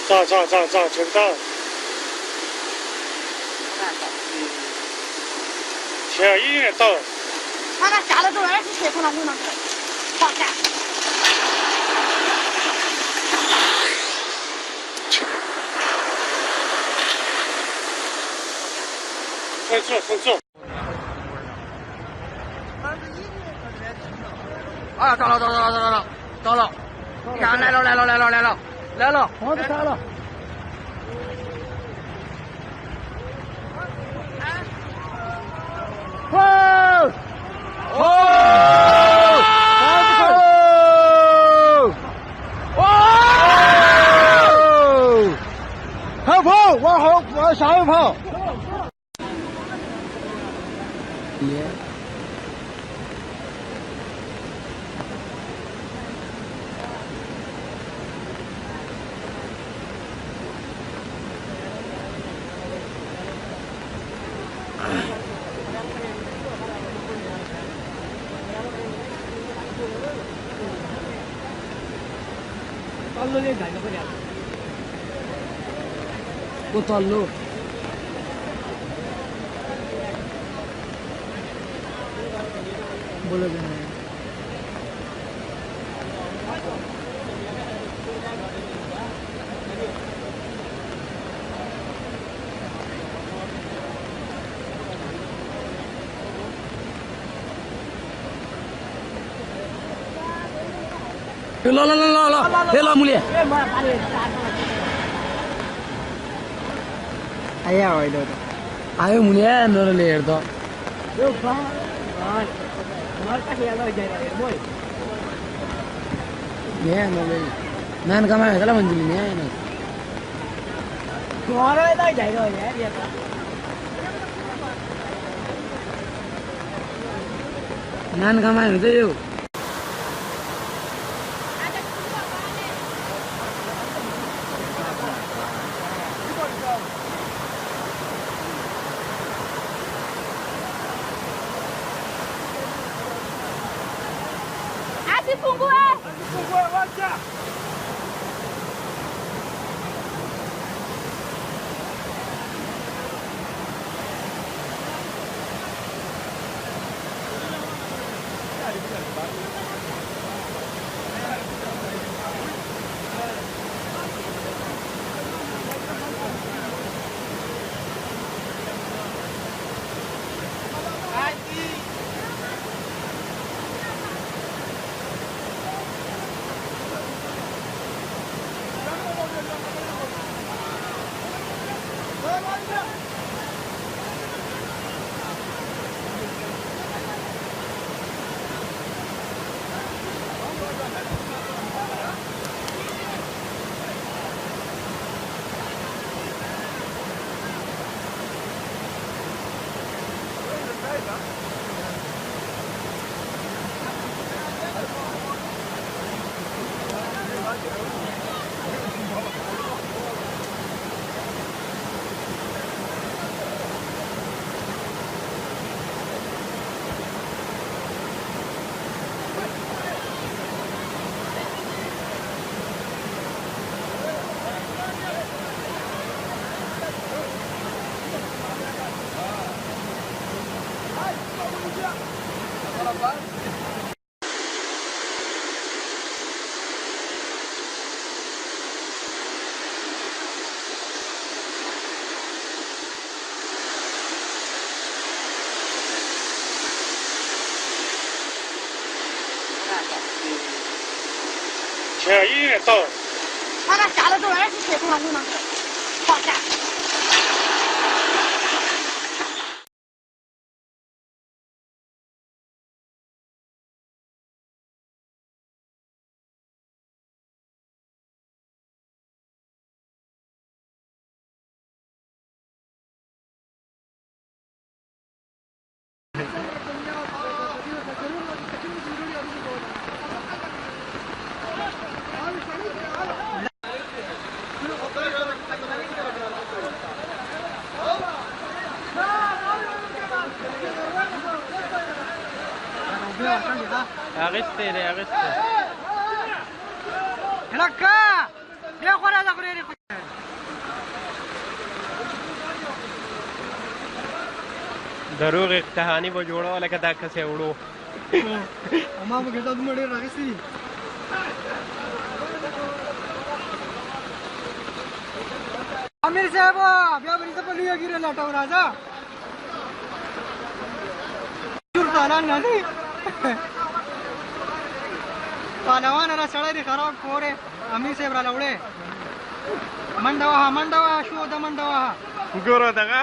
找，找不到。天已经到。他那下来之后，20车从那路上去，放下。很重。啊，到了！你看，来了，房子开了。跑，往下面跑。我走路。बोलो ला मुली आयो मुली नरले हेर्दा नान कमायो होला भन्छु नि नान कमायो हुन्छ यो Fungue, marcha.天已经到。他那下来之后，20车从那路上去，放下。Arrêtez. दरोग एक कहानी वो जोड़ा वाला कदा कसे उड़ो अम्मा मुझे तो मरे राइसी आमिर साहब अभी बरी से पली गिरे लाटा राजा जुर्दाला नहीं पालवान अरा सड़े खराब कोरे आमिर साहब राला उड़े मंडवा शो द मंडवा गोरो दगा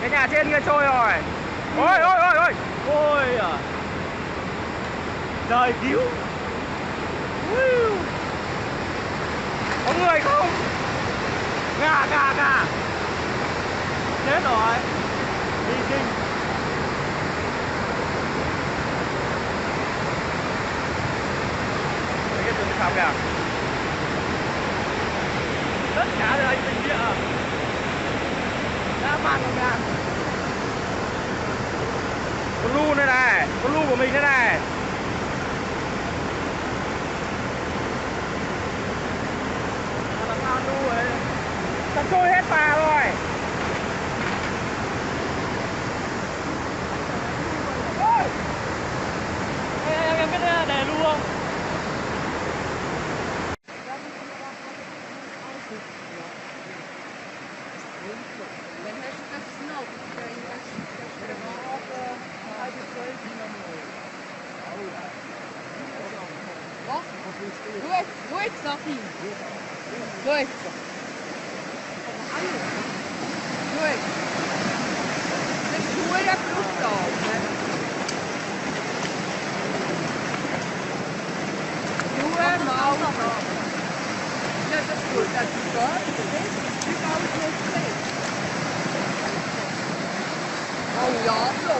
Cái nhà trên kia trôi rồi. Ôi ôi ôi ôi. Ôi à. Trời cứu. Có người không? Gà gà gà. Chết rồi. Đi kinh. Cái tụi nó kìa. Tất cả đều anh tình địa à. Đã mang không ra. Con lu đây này, con lu của mình thế này. Làm sao lu ấy? Sắp trôi hết phà rồi. Ôi! Em biết để lu không? Doe het, Safi. Doe het. Doe het. Doe het fruit al. Doe het nou. Ja, dat is goed. Dat is goed. Nu gaan we het nog steeds. Oh ja, zo.